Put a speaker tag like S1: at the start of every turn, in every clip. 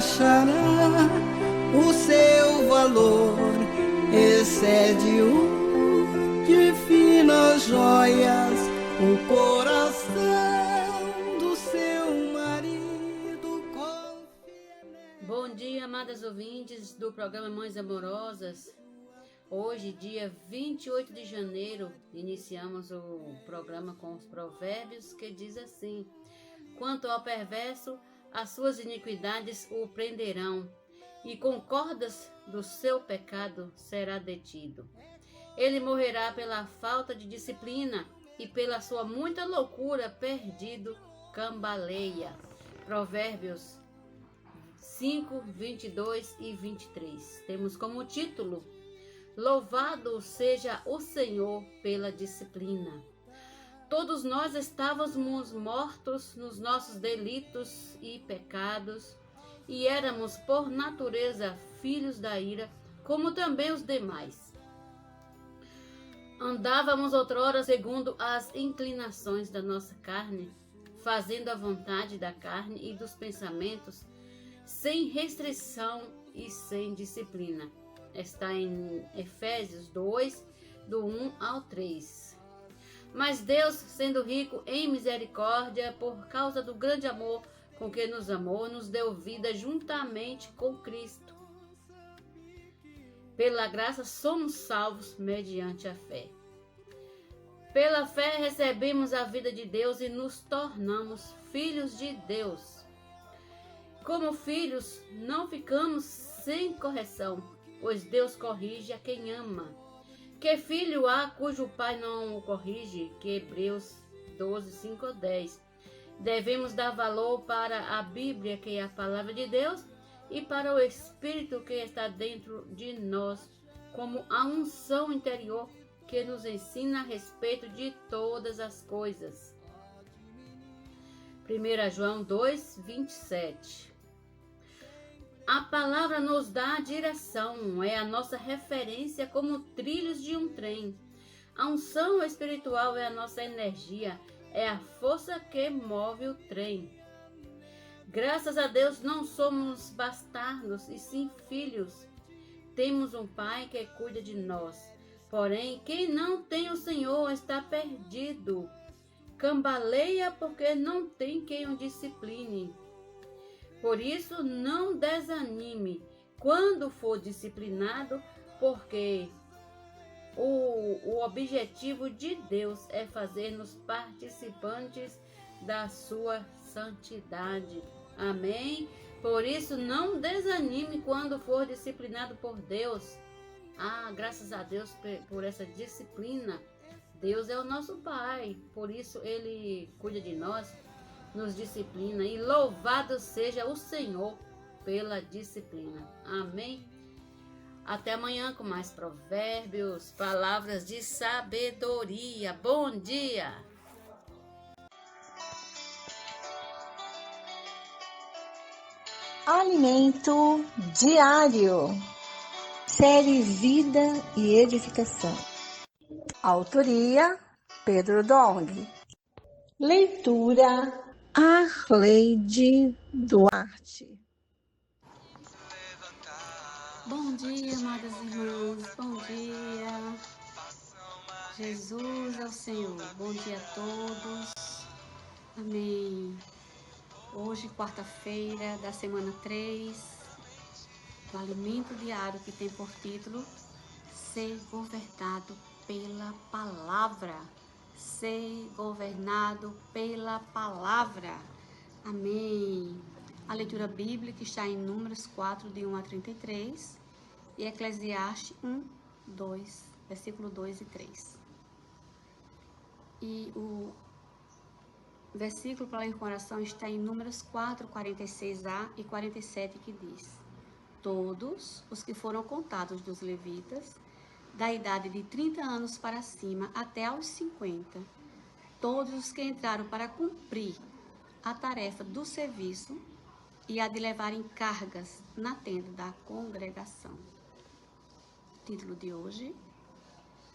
S1: achará o seu valor, excede o de finas joias, o coração do seu marido confia nele.
S2: Bom dia, amadas ouvintes do programa Mães Amorosas. Hoje, dia 28 de janeiro, iniciamos o programa com os provérbios que diz assim: quanto ao perverso, as suas iniquidades o prenderão, e com cordas do seu pecado será detido. Ele morrerá pela falta de disciplina, e pela sua muita loucura perdido cambaleia. Provérbios 5, 22 e 23. Temos como título: Louvado seja o Senhor pela disciplina. Todos nós estávamos mortos nos nossos delitos e pecados, e éramos por natureza filhos da ira, como também os demais. Andávamos outrora segundo as inclinações da nossa carne, fazendo a vontade da carne e dos pensamentos, sem restrição e sem disciplina. Está em Efésios 2, do 1 ao 3. Mas Deus, sendo rico em misericórdia, por causa do grande amor com que nos amou, nos deu vida juntamente com Cristo. Pela graça somos salvos mediante a fé. Pela fé recebemos a vida de Deus e nos tornamos filhos de Deus. Como filhos, não ficamos sem correção, pois Deus corrige a quem ama. Que filho há cujo pai não o corrige? Que Hebreus 12, 5 a 10. Devemos dar valor para a Bíblia, que é a palavra de Deus, e para o Espírito que está dentro de nós, como a unção interior que nos ensina a respeito de todas as coisas. 1 João 2, 27. A palavra nos dá a direção, é a nossa referência como trilhos de um trem. A unção espiritual é a nossa energia, é a força que move o trem. Graças a Deus não somos bastardos e sim filhos. Temos um Pai que cuida de nós. Porém, quem não tem o Senhor está perdido. Cambaleia porque não tem quem o discipline. Por isso, não desanime quando for disciplinado, porque o objetivo de Deus é fazer-nos participantes da sua santidade. Amém? Por isso, não desanime quando for disciplinado por Deus. Graças a Deus por essa disciplina. Deus é o nosso Pai, por isso Ele cuida de nós, nos disciplina, e louvado seja o Senhor pela disciplina. Amém? Até amanhã com mais provérbios, palavras de sabedoria. Bom dia!
S3: Alimento diário. Série Vida e Edificação. Autoria: Pedro Dong. Leitura: Arleide Duarte.
S2: Bom dia, amadas irmãs. Bom dia. Jesus é o Senhor. Bom dia a todos. Amém. Hoje, quarta-feira da semana 3, do alimento diário, que tem por título Ser governado pela palavra. Ser governado pela palavra. Amém. A leitura bíblica está em Números 4, de 1 a 33, e Eclesiastes 1, 2, versículo 2 e 3. E o versículo para ler em coração está em Números 4, 46a e 47, que diz: Todos os que foram contados dos levitas, da idade de 30 anos para cima até aos 50, todos os que entraram para cumprir a tarefa do serviço e a de levarem cargas na tenda da congregação. Título de hoje,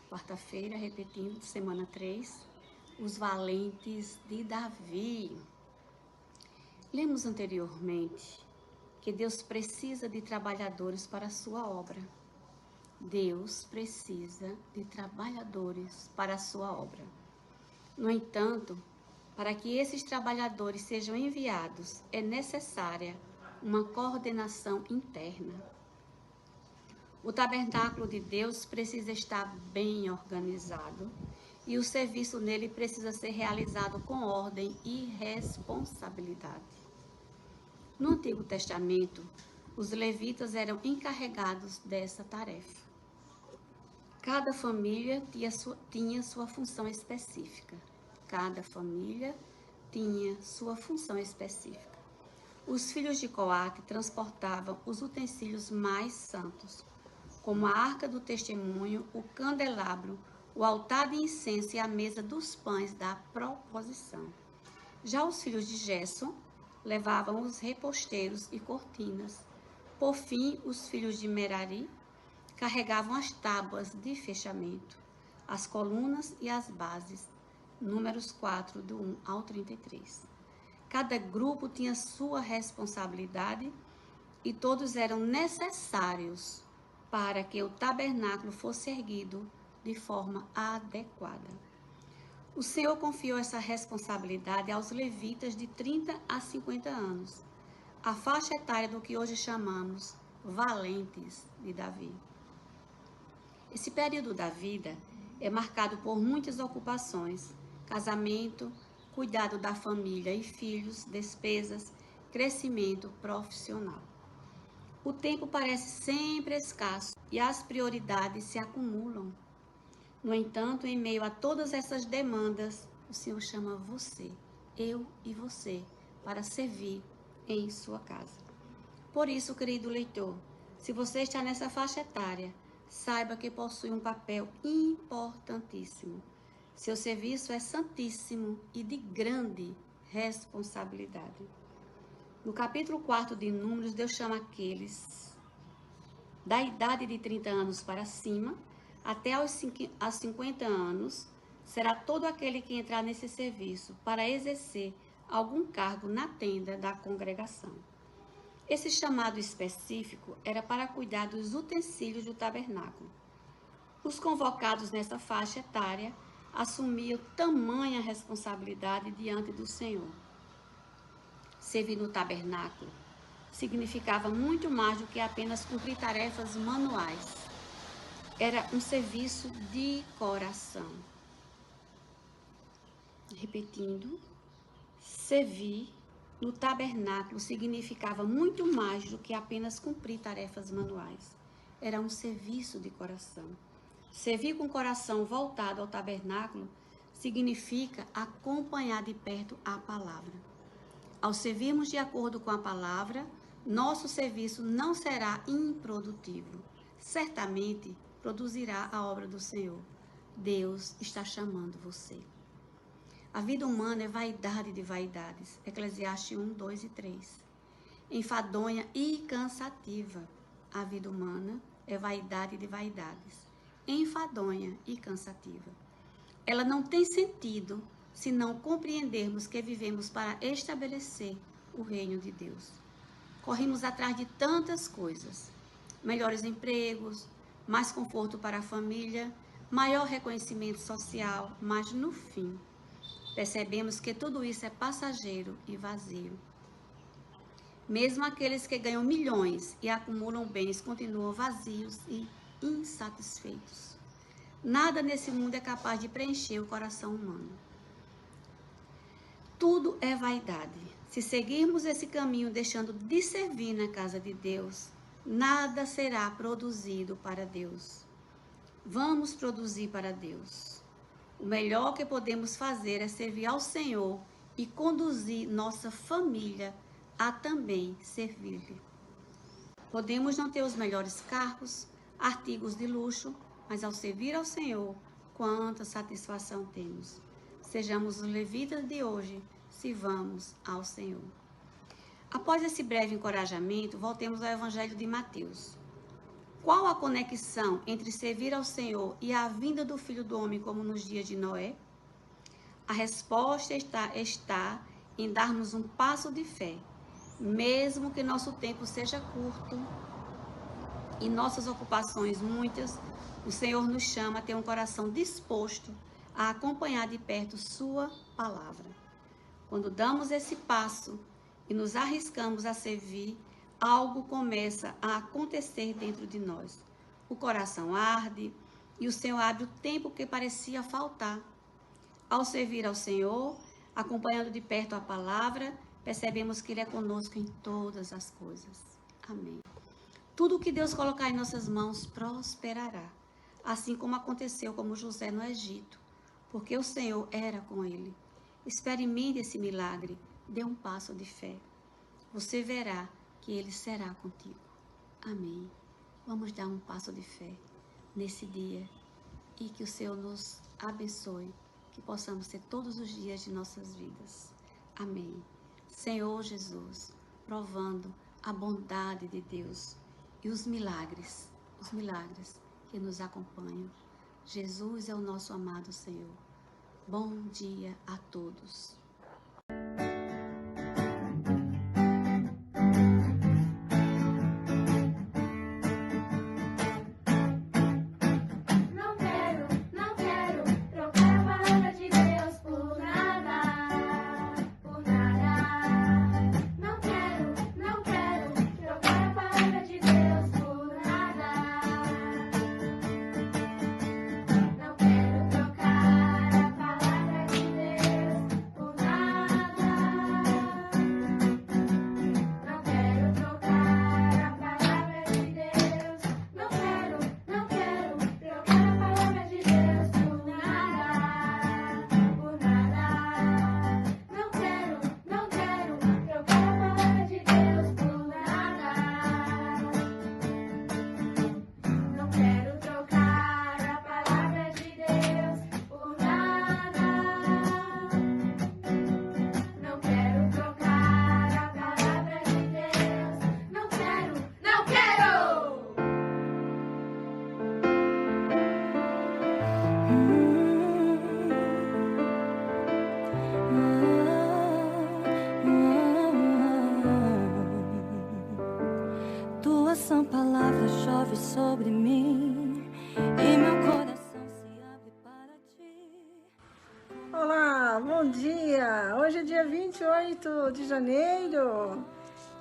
S2: quarta-feira, repetindo, semana 3, os valentes de Davi. Lemos anteriormente que Deus precisa de trabalhadores para a sua obra. Deus precisa de trabalhadores para a sua obra. No entanto, para que esses trabalhadores sejam enviados, é necessária uma coordenação interna. O tabernáculo de Deus precisa estar bem organizado e o serviço nele precisa ser realizado com ordem e responsabilidade. No Antigo Testamento, os levitas eram encarregados dessa tarefa. Cada família tinha sua função específica. Cada família tinha sua função específica. Os filhos de Coate transportavam os utensílios mais santos, como a arca do testemunho, o candelabro, o altar de incenso e a mesa dos pães da proposição. Já os filhos de Gerson levavam os reposteiros e cortinas. Por fim, os filhos de Merari carregavam as tábuas de fechamento, as colunas e as bases. Números 4, do 1 ao 33. Cada grupo tinha sua responsabilidade e todos eram necessários para que o tabernáculo fosse erguido de forma adequada. O Senhor confiou essa responsabilidade aos levitas de 30 a 50 anos, a faixa etária do que hoje chamamos valentes de Davi. Esse período da vida é marcado por muitas ocupações: casamento, cuidado da família e filhos, despesas, crescimento profissional. O tempo parece sempre escasso e as prioridades se acumulam. No entanto, em meio a todas essas demandas, o Senhor chama você, eu e você, para servir em sua casa. Por isso, querido leitor, se você está nessa faixa etária, saiba que possui um papel importantíssimo. Seu serviço é santíssimo e de grande responsabilidade. No capítulo 4 de Números, Deus chama aqueles da idade de 30 anos para cima, até aos 50 anos, será todo aquele que entrar nesse serviço para exercer algum cargo na tenda da congregação. Esse chamado específico era para cuidar dos utensílios do tabernáculo. Os convocados nessa faixa etária assumiam tamanha responsabilidade diante do Senhor. Servir no tabernáculo significava muito mais do que apenas cumprir tarefas manuais. Era um serviço de coração. Repetindo, servir no tabernáculo significava muito mais do que apenas cumprir tarefas manuais. Era um serviço de coração. Servir com o coração voltado ao tabernáculo significa acompanhar de perto a palavra. Ao servirmos de acordo com a palavra, nosso serviço não será improdutivo. Certamente produzirá a obra do Senhor. Deus está chamando você. A vida humana é vaidade de vaidades. Eclesiastes 1, 2 e 3. Enfadonha e cansativa. A vida humana é vaidade de vaidades. Enfadonha e cansativa. Ela não tem sentido se não compreendermos que vivemos para estabelecer o reino de Deus. Corremos atrás de tantas coisas: melhores empregos, mais conforto para a família, maior reconhecimento social, mas no fim, percebemos que tudo isso é passageiro e vazio. Mesmo aqueles que ganham milhões e acumulam bens continuam vazios e insatisfeitos. Nada nesse mundo é capaz de preencher o coração humano. Tudo é vaidade. Se seguirmos esse caminho deixando de servir na casa de Deus, nada será produzido para Deus. Vamos produzir para Deus. O melhor que podemos fazer é servir ao Senhor e conduzir nossa família a também servir-lhe. Podemos não ter os melhores carros, artigos de luxo, mas ao servir ao Senhor, quanta satisfação temos. Sejamos os levitas de hoje, sirvamos ao Senhor. Após esse breve encorajamento, voltemos ao Evangelho de Mateus. Qual a conexão entre servir ao Senhor e a vinda do Filho do Homem como nos dias de Noé? A resposta está em darmos um passo de fé,
S4: Mesmo que nosso tempo seja curto e nossas ocupações muitas, o Senhor nos chama a ter um coração disposto a acompanhar de perto sua palavra. Quando damos esse passo e nos arriscamos a servir, algo começa a acontecer dentro de nós. O coração arde e o Senhor abre o tempo que parecia faltar. Ao servir ao Senhor, acompanhando de perto a palavra, percebemos que Ele é conosco em todas as coisas. Amém. Tudo o que Deus colocar em nossas mãos prosperará, assim como aconteceu com José no Egito, porque o Senhor era com ele. Experimente esse milagre, dê um passo de fé. Você verá que Ele será contigo. Amém. Vamos dar um passo de fé nesse dia e que o Senhor nos abençoe, que possamos ter todos os dias de nossas vidas. Amém. Senhor Jesus, provando a bondade de Deus e os milagres que nos acompanham. Jesus é o nosso amado Senhor. Bom dia a todos.
S1: Tua sã palavra chove sobre mim e meu coração se abre para ti.
S3: Olá, bom dia! Hoje é dia 28 de janeiro.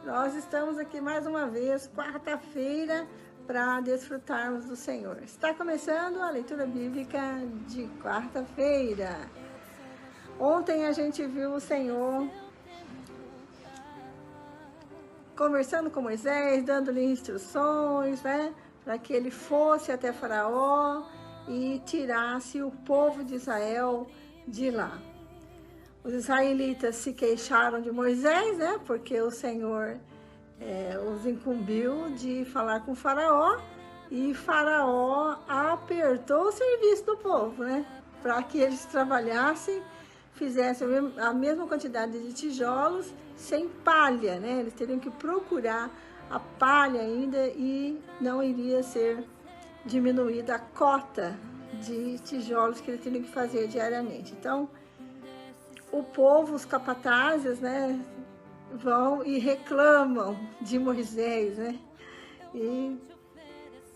S3: Nós estamos aqui mais uma vez, quarta-feira, para desfrutarmos do Senhor. Está começando a leitura bíblica de quarta-feira. Ontem a gente viu o Senhor conversando com Moisés, dando-lhe instruções, né, para que ele fosse até Faraó e tirasse o povo de Israel de lá. Os israelitas se queixaram de Moisés, né, porque o Senhor os incumbiu de falar com Faraó, e Faraó apertou o serviço do povo, né, para que eles trabalhassem, fizessem a mesma quantidade de tijolos sem palha, né? Eles teriam que procurar a palha ainda e não iria ser diminuída a cota de tijolos que eles teriam que fazer diariamente. Então, o povo, os capatazes, né, vão e reclamam de Moisés, né? E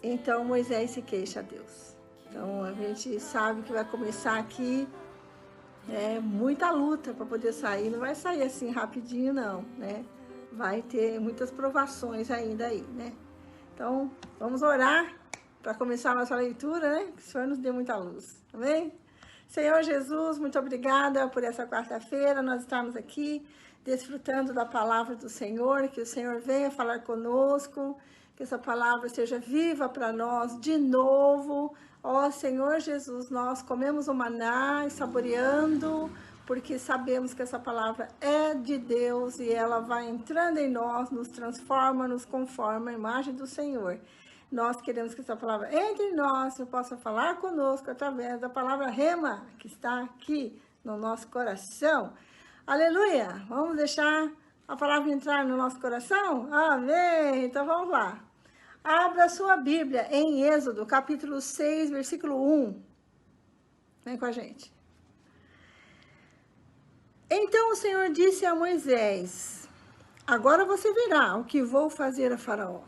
S3: então Moisés se queixa a Deus. Então, a gente sabe que vai começar aqui muita luta para poder sair, não vai sair assim rapidinho não, né? Vai ter muitas provações ainda aí, né? Então, vamos orar para começar a nossa leitura, né? Que o Senhor nos dê muita luz, amém? Senhor Jesus, muito obrigada por essa quarta-feira, nós estamos aqui desfrutando da palavra do Senhor, que o Senhor venha falar conosco, que essa palavra seja viva para nós de novo. Ó Senhor Jesus, nós comemos o maná e saboreando, porque sabemos que essa palavra é de Deus e ela vai entrando em nós, nos transforma, nos conforma à imagem do Senhor. Nós queremos que essa palavra entre em nós e possa falar conosco através da palavra rema, que está aqui no nosso coração. Aleluia! Vamos deixar a palavra entrar no nosso coração? Amém! Então vamos lá. Abra sua Bíblia em Êxodo, capítulo 6, versículo 1. Vem com a gente. Então o Senhor disse a Moisés: Agora você verá o que vou fazer a Faraó.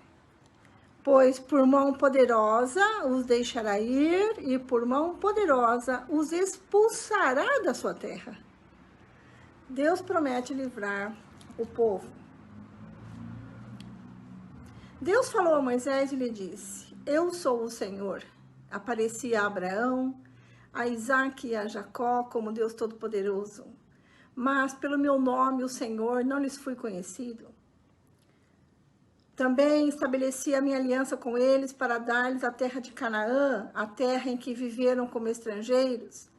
S3: Pois por mão poderosa os deixará ir, e por mão poderosa os expulsará da sua terra. Deus promete livrar o povo. Deus falou a Moisés e lhe disse: eu sou o Senhor. Apareci a Abraão, a Isaque e a Jacó como Deus Todo-Poderoso. Mas pelo meu nome, o Senhor, não lhes fui conhecido. Também estabeleci a minha aliança com eles para dar-lhes a terra de Canaã, a terra em que viveram como estrangeiros.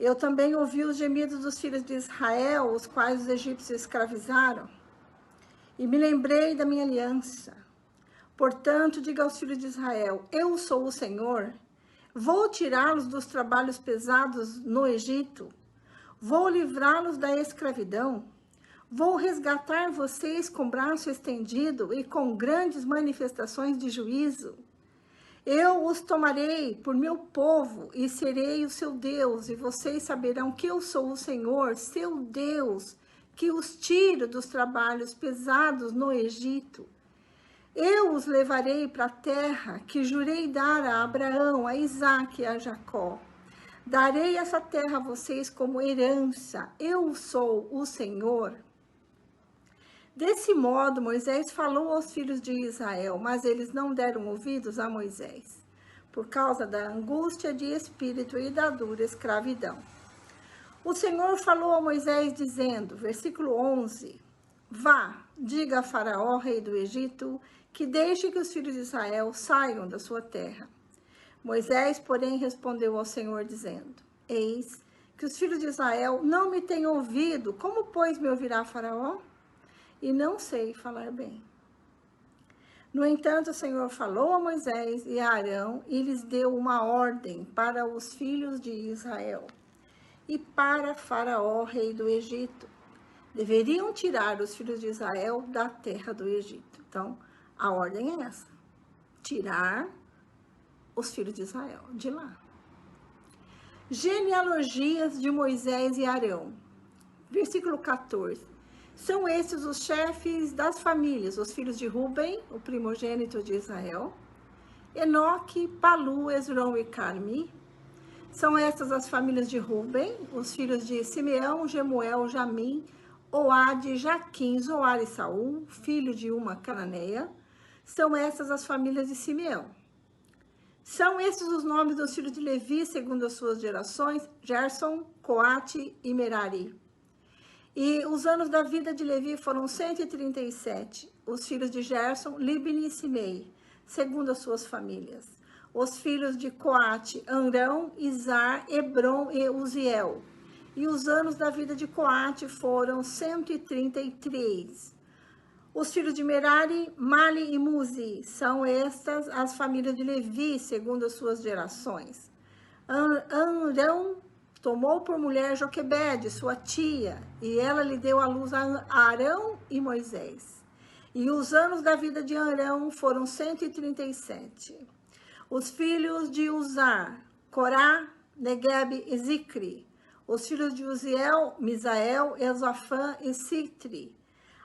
S3: Eu também ouvi os gemidos dos filhos de Israel, os quais os egípcios escravizaram. E me lembrei da minha aliança. Portanto, diga aos filhos de Israel: eu sou o Senhor. Vou tirá-los dos trabalhos pesados no Egito. Vou livrá-los da escravidão. Vou resgatar vocês com braço estendido e com grandes manifestações de juízo. Eu os tomarei por meu povo e serei o seu Deus, e vocês saberão que eu sou o Senhor, seu Deus, que os tiro dos trabalhos pesados no Egito. Eu os levarei para a terra que jurei dar a Abraão, a Isaque e a Jacó. Darei essa terra a vocês como herança. Eu sou o Senhor. Desse modo, Moisés falou aos filhos de Israel, mas eles não deram ouvidos a Moisés, por causa da angústia de espírito e da dura escravidão. O Senhor falou a Moisés dizendo, versículo 11, vá, diga a Faraó, rei do Egito, que deixe que os filhos de Israel saiam da sua terra. Moisés, porém, respondeu ao Senhor dizendo, eis que os filhos de Israel não me têm ouvido, como, pois, me ouvirá Faraó? E não sei falar bem. No entanto, o Senhor falou a Moisés e a Arão e lhes deu uma ordem para os filhos de Israel e para Faraó, rei do Egito. Deveriam tirar os filhos de Israel da terra do Egito. Então, a ordem é essa: tirar os filhos de Israel de lá. Genealogias de Moisés e Arão. Versículo 14. São estes os chefes das famílias, os filhos de Ruben, o primogênito de Israel, Enoque, Palu, Esrom e Carmi. São estas as famílias de Ruben, os filhos de Simeão, Jemuel, Jamim, Oade, Jaquim, Zoar e Saul, filho de uma cananeia. São estas as famílias de Simeão. São estes os nomes dos filhos de Levi, segundo as suas gerações, Gerson, Coate e Merari. E os anos da vida de Levi foram 137. Os filhos de Gerson, Libni e Simei, segundo as suas famílias. Os filhos de Coate, Amrão, Izar, Hebron e Uziel. E os anos da vida de Coate foram 133. Os filhos de Merari, Mali e Muzi. São estas as famílias de Levi, segundo as suas gerações. Amrão tomou por mulher Joquebede, sua tia, e ela lhe deu à luz a Arão e Moisés. E os anos da vida de Arão foram 137. Os filhos de Uzar, Corá, Negueb e Zicri. Os filhos de Uziel, Misael, Elzafã e Sitri.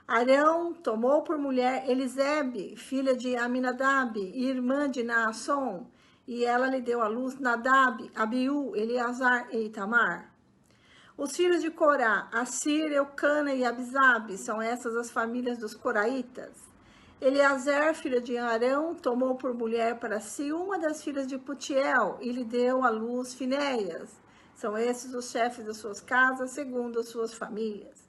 S3: Arão tomou por mulher Elisebe, filha de Aminadab e irmã de Naasson, e ela lhe deu à luz Nadab, Abiú, Eleazar e Itamar. Os filhos de Corá, Assir, Eucana e Abizabe, são essas as famílias dos coraitas. Eleazar, filho de Arão, tomou por mulher para si uma das filhas de Putiel e lhe deu à luz Finéias. São esses os chefes das suas casas, segundo as suas famílias.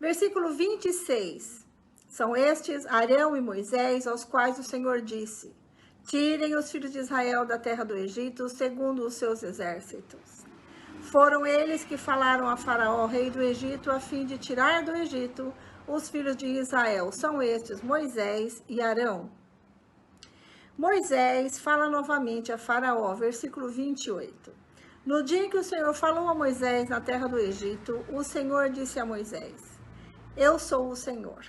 S3: Versículo 26. São estes Arão e Moisés, aos quais o Senhor disse: tirem os filhos de Israel da terra do Egito, segundo os seus exércitos. Foram eles que falaram a Faraó, rei do Egito, a fim de tirar do Egito os filhos de Israel. São estes Moisés e Arão. Moisés fala novamente a Faraó, versículo 28. No dia em que o Senhor falou a Moisés na terra do Egito, o Senhor disse a Moisés: eu sou o Senhor.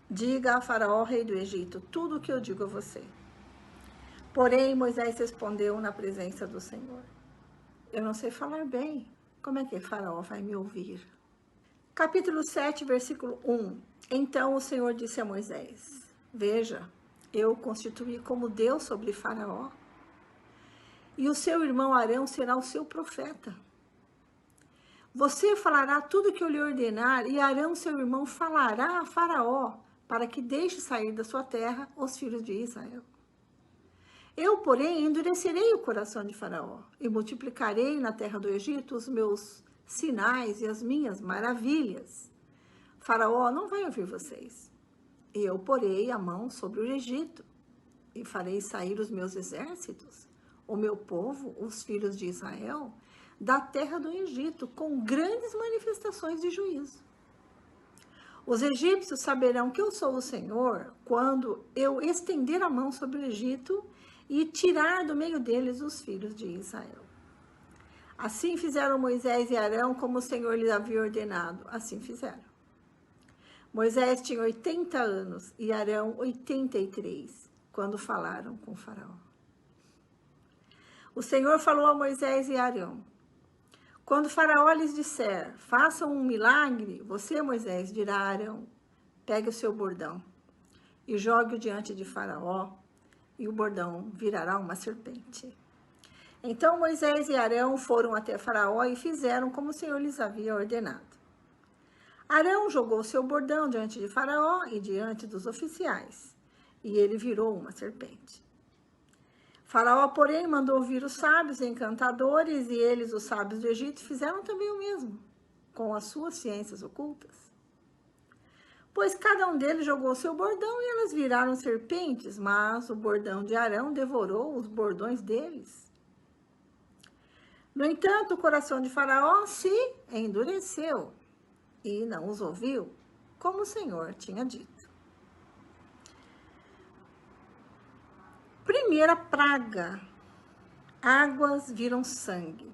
S3: Diga a Faraó, rei do Egito, tudo o que eu digo a você. Porém, Moisés respondeu na presença do Senhor: eu não sei falar bem. Como é que Faraó vai me ouvir? Capítulo 7, versículo 1. Então o Senhor disse a Moisés: Veja, eu o constituí como Deus sobre Faraó, e o seu irmão Arão será o seu profeta. Você falará tudo o que eu lhe ordenar, e Arão, seu irmão, falará a Faraó, para que deixe sair da sua terra os filhos de Israel. Eu, porém, endurecerei o coração de Faraó, e multiplicarei na terra do Egito os meus sinais e as minhas maravilhas. Faraó não vai ouvir vocês. E eu porei a mão sobre o Egito, e farei sair os meus exércitos, o meu povo, os filhos de Israel, da terra do Egito, com grandes manifestações de juízo. Os egípcios saberão que eu sou o Senhor quando eu estender a mão sobre o Egito e tirar do meio deles os filhos de Israel. Assim fizeram Moisés e Arão como o Senhor lhes havia ordenado. Assim fizeram. Moisés tinha 80 anos e Arão 83, quando falaram com Faraó. O Senhor falou a Moisés e Arão: Quando Faraó lhes disser, façam um milagre, você, Moisés, dirá a Arão: pegue o seu bordão e jogue-o diante de Faraó, e o bordão virará uma serpente. Então Moisés e Arão foram até Faraó e fizeram como o Senhor lhes havia ordenado. Arão jogou seu bordão diante de Faraó e diante dos oficiais, e ele virou uma serpente. Faraó, porém, mandou vir os sábios e encantadores, e eles, os sábios do Egito, fizeram também o mesmo, com as suas ciências ocultas. Pois cada um deles jogou seu bordão e elas viraram serpentes, mas o bordão de Arão devorou os bordões deles. No entanto, o coração de Faraó se endureceu e não os ouviu, como o Senhor tinha dito. Primeira praga: águas viram sangue.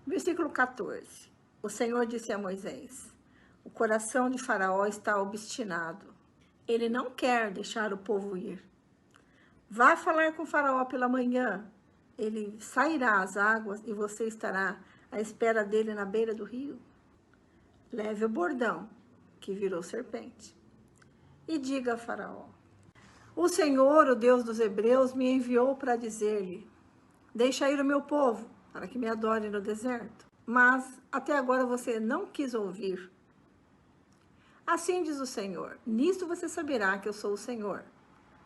S3: Versículo 14. O Senhor disse a Moisés: o coração de Faraó está obstinado. Ele não quer deixar o povo ir. Vá falar com Faraó pela manhã. Ele sairá às águas e você estará à espera dele na beira do rio. Leve o bordão, que virou serpente, e diga a Faraó: o Senhor, o Deus dos hebreus, me enviou para dizer-lhe: deixa ir o meu povo, para que me adore no deserto. Mas até agora você não quis ouvir. Assim diz o Senhor: nisto você saberá que eu sou o Senhor.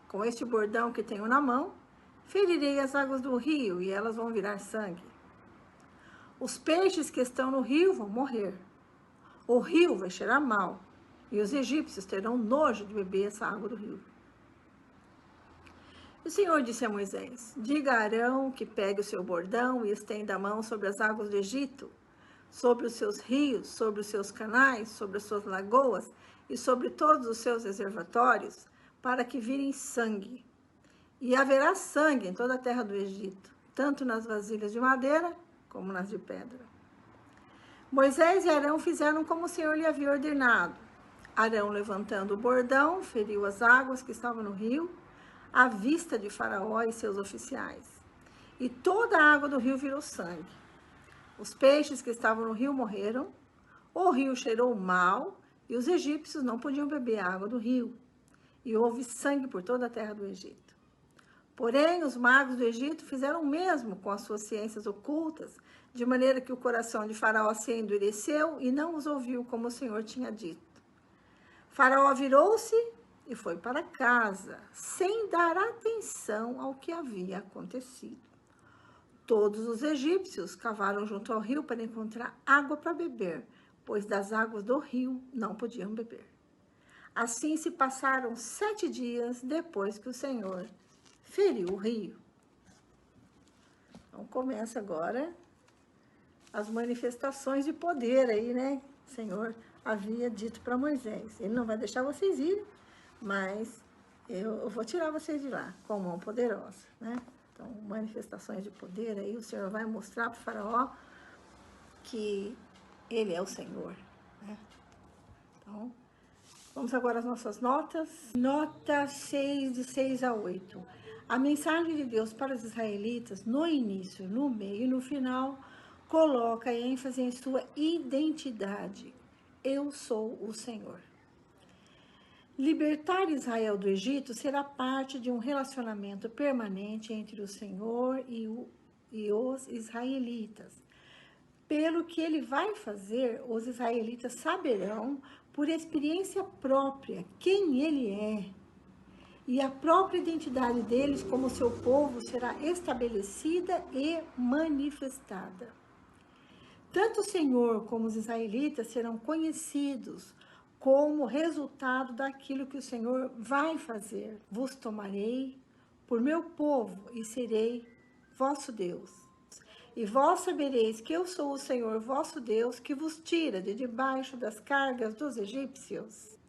S3: Com este bordão que tenho na mão, ferirei as águas do rio e elas vão virar sangue. Os peixes que estão no rio vão morrer. O rio vai cheirar mal e os egípcios terão nojo de beber essa água do rio. O Senhor disse a Moisés: diga a Arão que pegue o seu bordão e estenda a mão sobre as águas do Egito, sobre os seus rios, sobre os seus canais, sobre as suas lagoas e sobre todos os seus reservatórios, para que virem sangue. E haverá sangue em toda a terra do Egito, tanto nas vasilhas de madeira como nas de pedra. Moisés e Arão fizeram como o Senhor lhe havia ordenado. Arão, levantando o bordão, feriu as águas que estavam no rio, à vista de Faraó e seus oficiais. E toda a água do rio virou sangue. Os peixes que estavam no rio morreram, o rio cheirou mal, e os egípcios não podiam beber a água do rio. E houve sangue por toda a terra do Egito. Porém, os magos do Egito fizeram o mesmo com as suas ciências ocultas, de maneira que o coração de Faraó se endureceu e não os ouviu como o Senhor tinha dito. Faraó virou-se e foi para casa, sem dar atenção ao que havia acontecido. Todos os egípcios cavaram junto ao rio para encontrar água para beber, pois das águas do rio não podiam beber. Assim se passaram 7 dias depois que o Senhor feriu o rio. Então começa agora as manifestações de poder aí, né? O Senhor havia dito para Moisés: ele não vai deixar vocês irem, mas eu vou tirar vocês de lá com mão poderosa, né? Então, manifestações de poder aí, o Senhor vai mostrar para o Faraó que ele é o Senhor, né? Então, vamos agora às nossas notas. Nota 6, de 6 a 8. A mensagem de Deus para os israelitas, no início, no meio e no final, coloca ênfase em sua identidade eu sou o Senhor. Libertar Israel do Egito será parte de um relacionamento permanente entre o Senhor e os israelitas. Pelo que ele vai fazer, os israelitas saberão, por experiência própria, quem ele é. E a própria identidade deles como seu povo será estabelecida e manifestada. Tanto o Senhor como os israelitas serão conhecidos como resultado daquilo que o Senhor vai fazer. Vos tomarei por meu povo e serei vosso Deus. E vós sabereis que eu sou o Senhor vosso Deus, que vos tira de debaixo das cargas dos egípcios.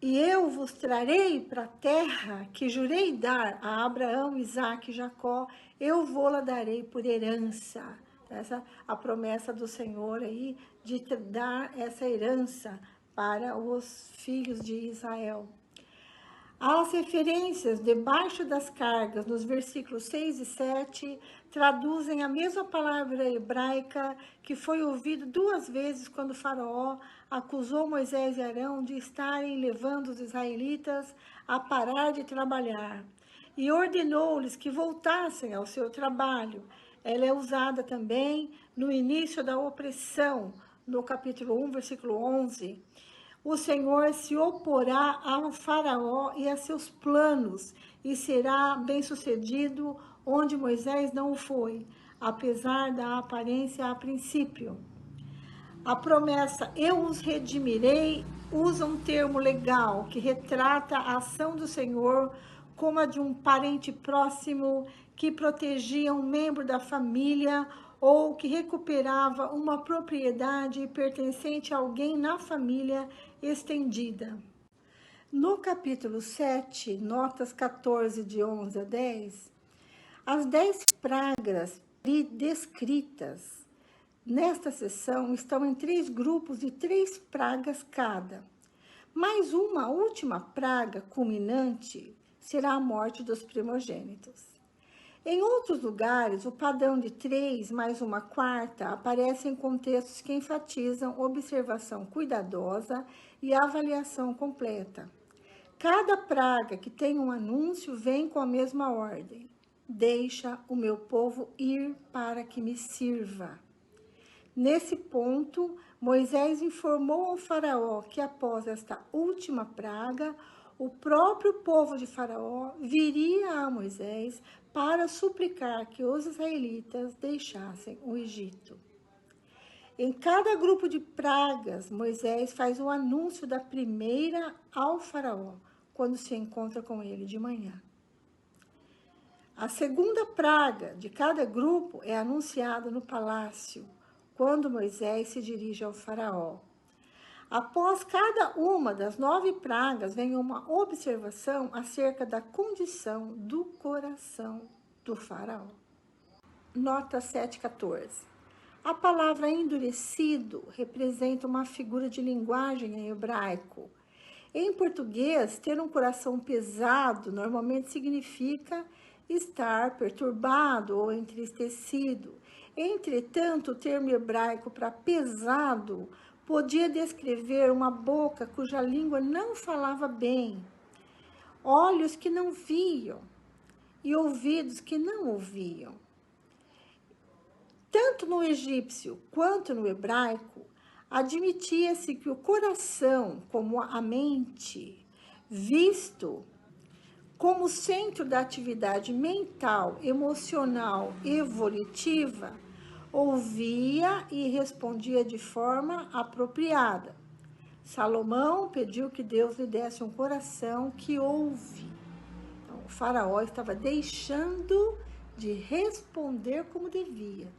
S3: E eu vos trarei para a terra que jurei dar a Abraão, Isaque e Jacó, eu vou-la darei por herança. Essa a promessa do Senhor aí de dar essa herança para os filhos de Israel. As referências debaixo das cargas, nos versículos 6 e 7, traduzem a mesma palavra hebraica que foi ouvida 2 vezes quando Faraó acusou Moisés e Arão de estarem levando os israelitas a parar de trabalhar e ordenou-lhes que voltassem ao seu trabalho. Ela é usada também no início da opressão, no capítulo 1, versículo 11. O Senhor se oporá ao Faraó e a seus planos, e será bem-sucedido onde Moisés não o foi, apesar da aparência a princípio. A promessa, eu os redimirei, usa um termo legal que retrata a ação do Senhor como a de um parente próximo que protegia um membro da família ou que recuperava uma propriedade pertencente a alguém na família estendida. No capítulo 7, notas 14, de 11 a 10, as 10 pragas descritas nesta seção estão em 3 grupos de 3 pragas cada. Mais uma última praga culminante será a morte dos primogênitos. Em outros lugares, o padrão de 3 mais uma quarta aparece em contextos que enfatizam observação cuidadosa e avaliação completa. Cada praga que tem um anúncio vem com a mesma ordem. Deixa o meu povo ir para que me sirva. Nesse ponto, Moisés informou ao Faraó que após esta última praga, o próprio povo de Faraó viria a Moisés para suplicar que os israelitas deixassem o Egito. Em cada grupo de pragas, Moisés faz o anúncio da primeira ao Faraó, quando se encontra com ele de manhã. A segunda praga de cada grupo é anunciada no palácio, quando Moisés se dirige ao Faraó. Após cada uma das 9 pragas, vem uma observação acerca da condição do coração do Faraó. Nota 7,14. A palavra endurecido representa uma figura de linguagem em hebraico. Em português, ter um coração pesado normalmente significa estar perturbado ou entristecido. Entretanto, o termo hebraico para pesado podia descrever uma boca cuja língua não falava bem, olhos que não viam e ouvidos que não ouviam. Tanto no egípcio quanto no hebraico, admitia-se que o coração, como a mente, visto como centro da atividade mental, emocional e volitiva, ouvia e respondia de forma apropriada. Salomão pediu que Deus lhe desse um coração que ouve. Então, o faraó estava deixando de responder como devia.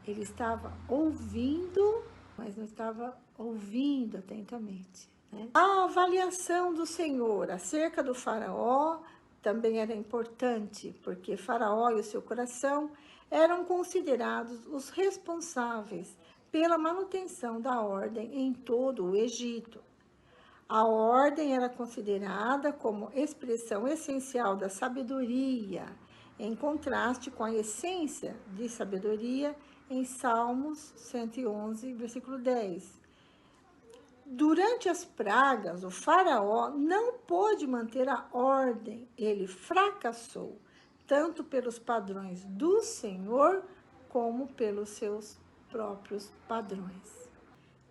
S3: Ele estava ouvindo, mas não estava ouvindo atentamente, né? A avaliação do Senhor acerca do faraó também era importante, porque faraó e o seu coração eram considerados os responsáveis pela manutenção da ordem em todo o Egito. A ordem era considerada como expressão essencial da sabedoria, em contraste com a essência de sabedoria em Salmos 111, versículo 10. Durante as pragas, o faraó não pôde manter a ordem, ele fracassou, tanto pelos padrões do Senhor, como pelos seus próprios padrões.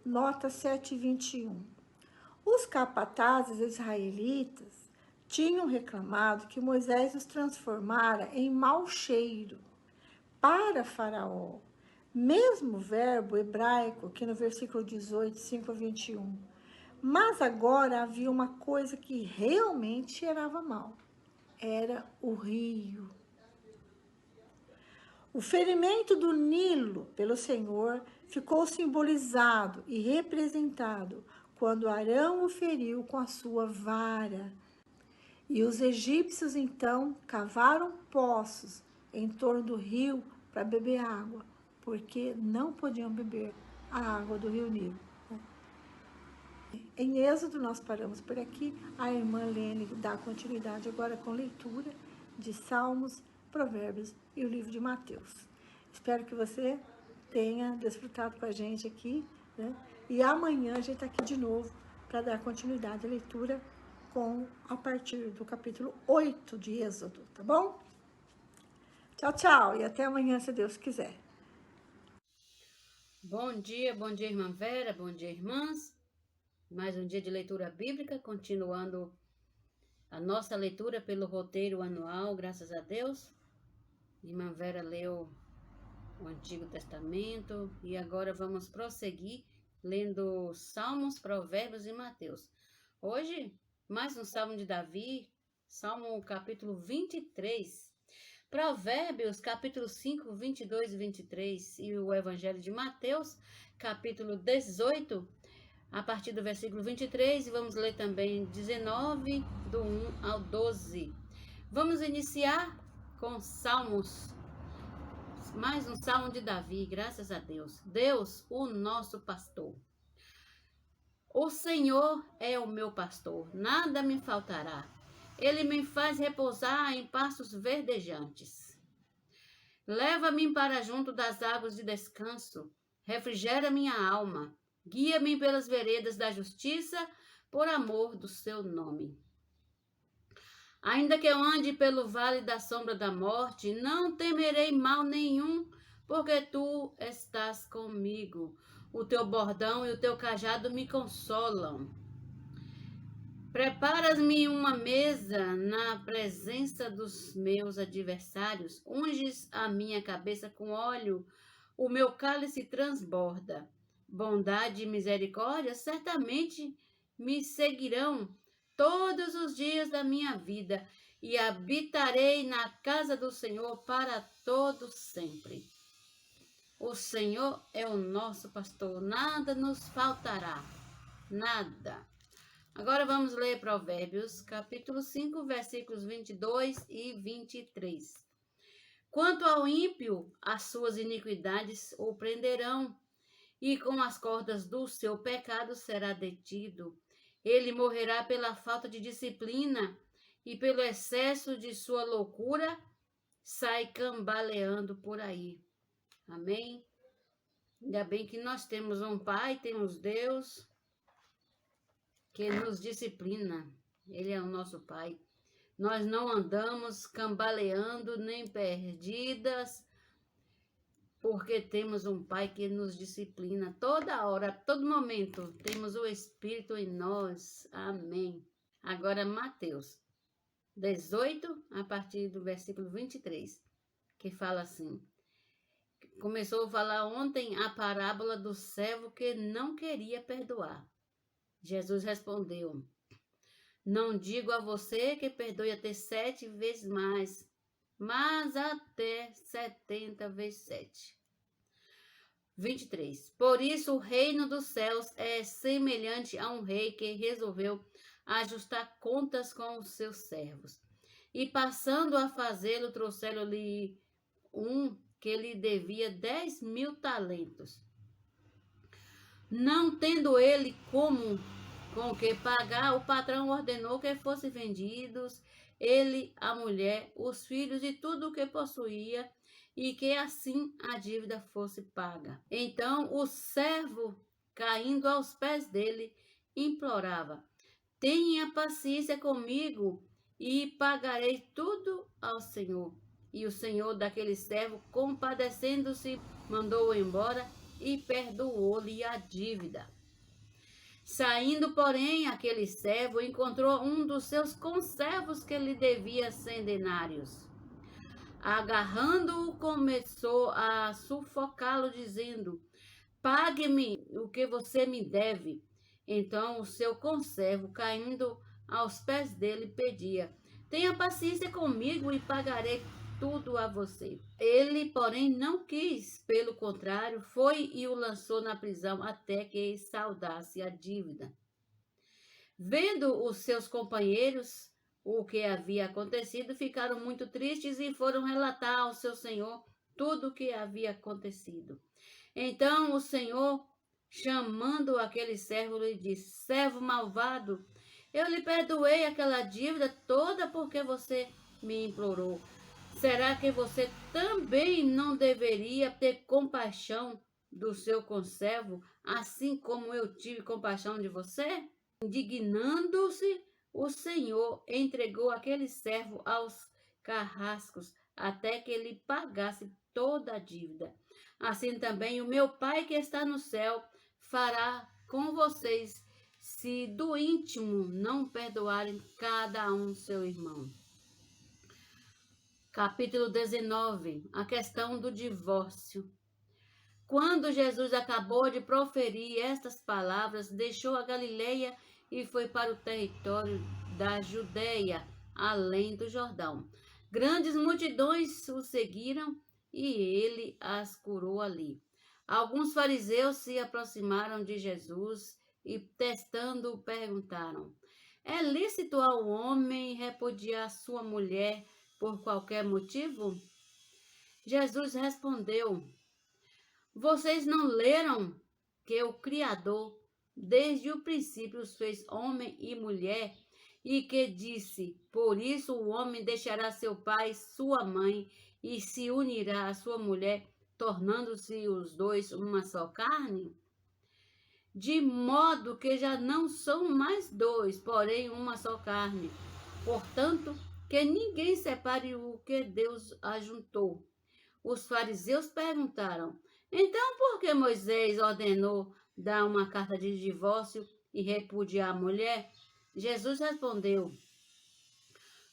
S3: Nota 7:21. Os capatazes israelitas tinham reclamado que Moisés os transformara em mau cheiro para Faraó. Mesmo verbo hebraico, aqui no versículo 18, 5:21. Mas agora havia uma coisa que realmente cheirava mal. Era o rio. O ferimento do Nilo pelo Senhor ficou simbolizado e representado quando Arão o feriu com a sua vara. E os egípcios então cavaram poços em torno do rio para beber água, porque não podiam beber a água do rio Nilo. Em Êxodo nós paramos por aqui. A irmã Lene dá continuidade agora com leitura de Salmos, Provérbios e o livro de Mateus. Espero que você tenha desfrutado com a gente aqui, né? E amanhã a gente está aqui de novo para dar continuidade à leitura a partir do capítulo 8 de Êxodo, tá bom? Tchau, tchau, e até amanhã, se Deus quiser.
S2: Bom dia, irmã Vera, bom dia, irmãs. Mais um dia de leitura bíblica, continuando a nossa leitura pelo roteiro anual, graças a Deus. Irmã Vera leu o Antigo Testamento e agora vamos prosseguir lendo Salmos, Provérbios e Mateus. Hoje, mais um Salmo de Davi, Salmo capítulo 23, Provérbios capítulo 5, 22 e 23 e o Evangelho de Mateus, capítulo 18, a partir do versículo 23, e vamos ler também 19, do 1 ao 12. Vamos iniciar com Salmos, mais um Salmo de Davi, graças a Deus. Deus, o nosso pastor. O Senhor é o meu pastor, nada me faltará. Ele me faz repousar em pastos verdejantes. Leva-me para junto das águas de descanso, refrigera minha alma. Guia-me pelas veredas da justiça, por amor do seu nome. Ainda que eu ande pelo vale da sombra da morte, não temerei mal nenhum, porque tu estás comigo. O teu bordão e o teu cajado me consolam. Preparas-me uma mesa na presença dos meus adversários, unges a minha cabeça com óleo, o meu cálice transborda. Bondade e misericórdia certamente me seguirão todos os dias da minha vida, e habitarei na casa do Senhor para todo sempre. O Senhor é o nosso pastor, nada nos faltará, nada. Agora vamos ler Provérbios, capítulo 5, versículos 22 e 23. Quanto ao ímpio, as suas iniquidades o prenderão, e com as cordas do seu pecado será detido. Ele morrerá pela falta de disciplina, e pelo excesso de sua loucura sai cambaleando por aí. Amém? Ainda bem que nós temos um Pai, temos Deus, que nos disciplina. Ele é o nosso Pai. Nós não andamos cambaleando nem perdidas, porque temos um Pai que nos disciplina toda hora, todo momento. Temos o Espírito em nós. Amém. Agora Mateus 18, a partir do versículo 23, que fala assim. Começou a falar ontem a parábola do servo que não queria perdoar. Jesus respondeu: não digo a você que perdoe até 7 vezes mais, mas até 70 vezes 7. 23. Por isso o reino dos céus é semelhante a um rei que resolveu ajustar contas com os seus servos. E passando a fazê-lo, trouxeram-lhe um que lhe devia 10.000 talentos. Não tendo ele com que pagar, o patrão ordenou que fossem vendidos ele, a mulher, os filhos e tudo o que possuía, e que assim a dívida fosse paga. Então o servo, caindo aos pés dele, implorava: tenha paciência comigo e pagarei tudo ao Senhor. E o senhor daquele servo, compadecendo-se, mandou-o embora e perdoou-lhe a dívida. Saindo, porém, aquele servo encontrou um dos seus conservos que lhe devia 100 denários. Agarrando-o, começou a sufocá-lo, dizendo: pague-me o que você me deve. Então o seu conservo, caindo aos pés dele, pedia: tenha paciência comigo e pagarei tudo a você. Ele, porém, não quis, pelo contrário, foi e o lançou na prisão até que saldasse a dívida. Vendo os seus companheiros o que havia acontecido, ficaram muito tristes e foram relatar ao seu senhor tudo o que havia acontecido. Então o senhor, chamando aquele servo, lhe disse: servo malvado, eu lhe perdoei aquela dívida toda porque você me implorou. Será que você também não deveria ter compaixão do seu conservo, assim como eu tive compaixão de você? Indignando-se, o Senhor entregou aquele servo aos carrascos até que ele pagasse toda a dívida. Assim também o meu Pai que está no céu fará com vocês, se do íntimo não perdoarem cada um seu irmão. Capítulo 19. A questão do divórcio. Quando Jesus acabou de proferir estas palavras, deixou a Galileia e foi para o território da Judeia, além do Jordão. Grandes multidões o seguiram e ele as curou ali. Alguns fariseus se aproximaram de Jesus e, testando-o, perguntaram: é lícito ao homem repudiar sua mulher por qualquer motivo? Jesus respondeu: vocês não leram que o Criador desde o princípio os fez homem e mulher, e que disse: por isso o homem deixará seu pai e sua mãe e se unirá à sua mulher, tornando-se os dois uma só carne? De modo que já não são mais dois, porém uma só carne. Portanto, que ninguém separe o que Deus ajuntou. Os fariseus perguntaram: então por que Moisés ordenou dar uma carta de divórcio e repudiar a mulher? Jesus respondeu: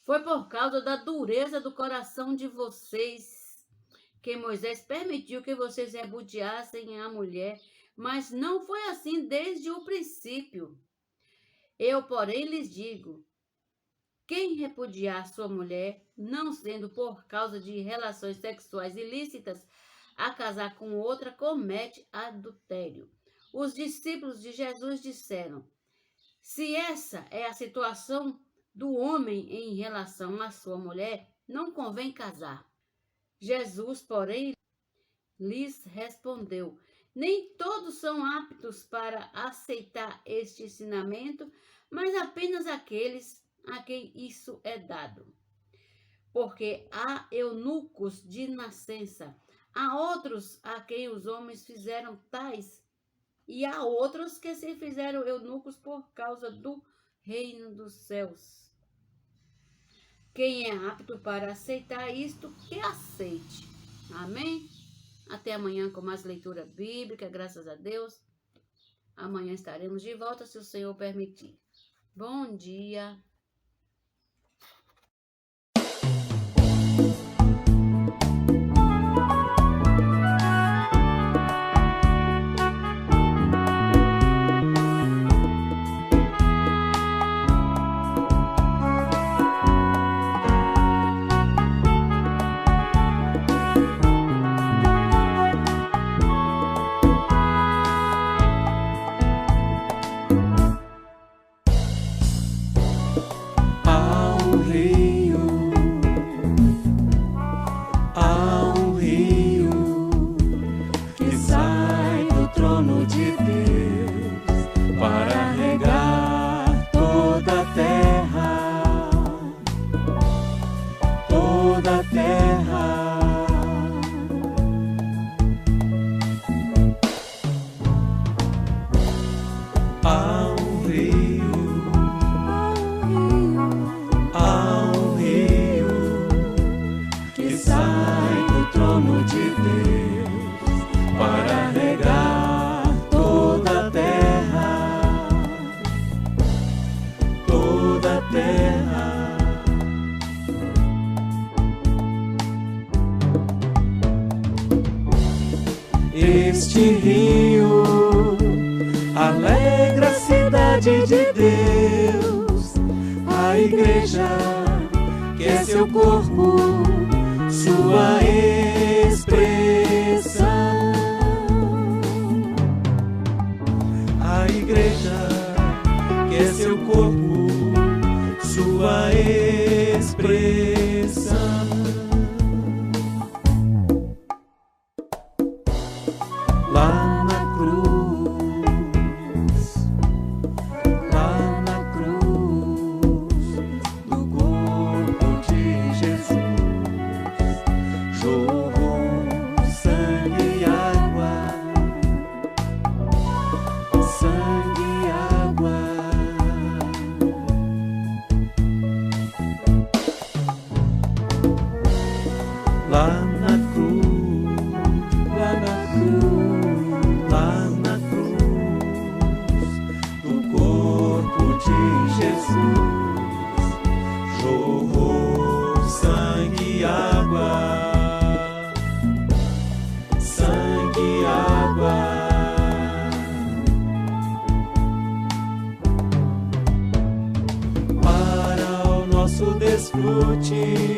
S2: foi por causa da dureza do coração de vocês que Moisés permitiu que vocês repudiassem a mulher, mas não foi assim desde o princípio. Eu, porém, lhes digo: quem repudiar sua mulher, não sendo por causa de relações sexuais ilícitas, a casar com outra, comete adultério. Os discípulos de Jesus disseram: se essa é a situação do homem em relação à sua mulher, não convém casar. Jesus, porém, lhes respondeu: nem todos são aptos para aceitar este ensinamento, mas apenas aqueles a quem isso é dado. Porque há eunucos de nascença, há outros a quem os homens fizeram tais, e há outros que se fizeram eunucos por causa do reino dos céus. Quem é apto para aceitar isto, que aceite. Amém? Até amanhã com mais leitura bíblica, graças a Deus. Amanhã estaremos de volta, se o Senhor permitir. Bom dia.
S5: Há um sai do trono de Deus para regar toda a terra, toda a terra. Este rio alegra a cidade de Deus, a igreja que é seu corpo, sua expressão. A igreja que é seu corpo, sua expressão. Lá na cruz, lá na cruz do corpo de Jesus, jorrou sangue e água, sangue e água. Lá na cruz, lá na cruz, lá na cruz do corpo de Jesus, jorrou sangue e água, sangue e água. Para o nosso desfrute,